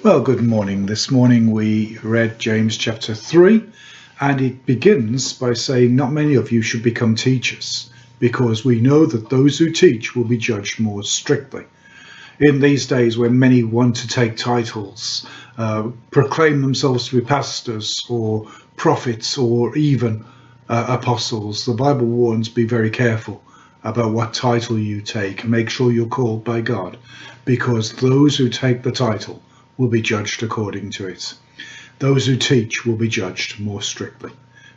Well, good morning. This morning we read James chapter 3, and it begins by saying, "Not many of you should become teachers, because we know that those who teach will be judged more strictly." In these days when many want to take titles, proclaim themselves to be pastors or prophets or even apostles, the Bible warns, be very careful about what title you take. Make sure you're called by God, because those who take the title will be judged according to it. Those who teach will be judged more strictly.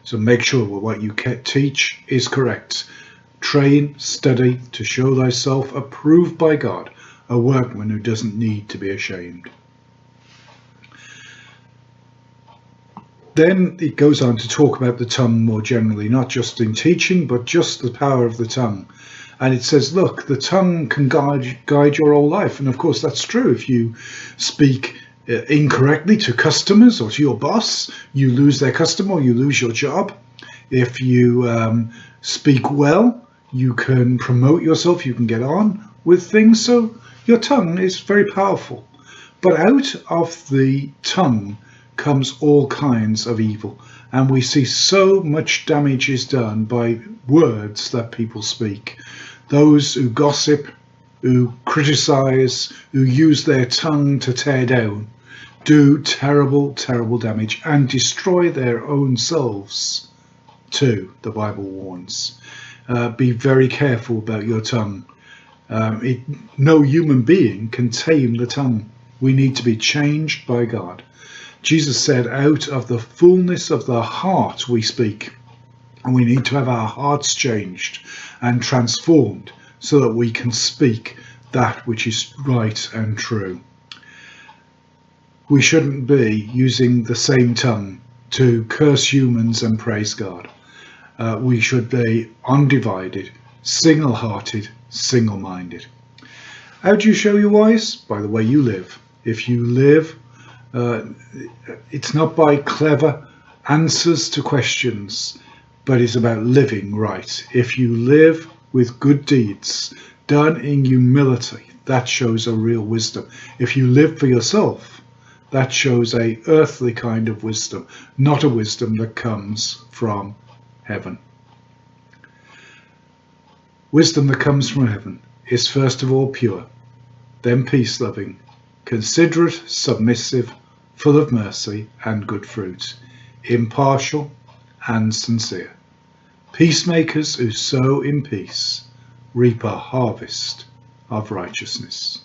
So make sure what you teach is correct. Train, study to show thyself approved by God, a workman who doesn't need to be ashamed. Then it goes on to talk about the tongue more generally, not just in teaching, but just the power of the tongue. And it says, look, the tongue can guide your whole life. And of course, that's true. If you speak incorrectly to customers or to your boss, you lose their customer or you lose your job. If you speak well, you can promote yourself, you can get on with things. So your tongue is very powerful. But out of the tongue comes all kinds of evil. And we see so much damage is done by words that people speak. Those who gossip, who criticize, who use their tongue to tear down, do terrible, terrible damage and destroy their own selves too, the Bible warns. Be very careful about your tongue. No human being can tame the tongue. We need to be changed by God. Jesus said, out of the fullness of the heart we speak. And we need to have our hearts changed and transformed so that we can speak that which is right and true. We shouldn't be using the same tongue to curse humans and praise God. We should be undivided, single-hearted, single-minded. How do you show you're wise? By the way you live. If you live, it's not by clever answers to questions, but it's about living right. If you live with good deeds done in humility, that shows a real wisdom. If you live for yourself, that shows a earthly kind of wisdom, not a wisdom that comes from heaven. Wisdom that comes from heaven is first of all pure, then peace-loving, considerate, submissive, full of mercy and good fruit, impartial and sincere. Peacemakers who sow in peace reap a harvest of righteousness.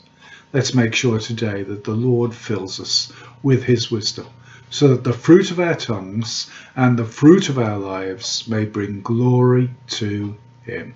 Let's make sure today that the Lord fills us with his wisdom, so that the fruit of our tongues and the fruit of our lives may bring glory to him.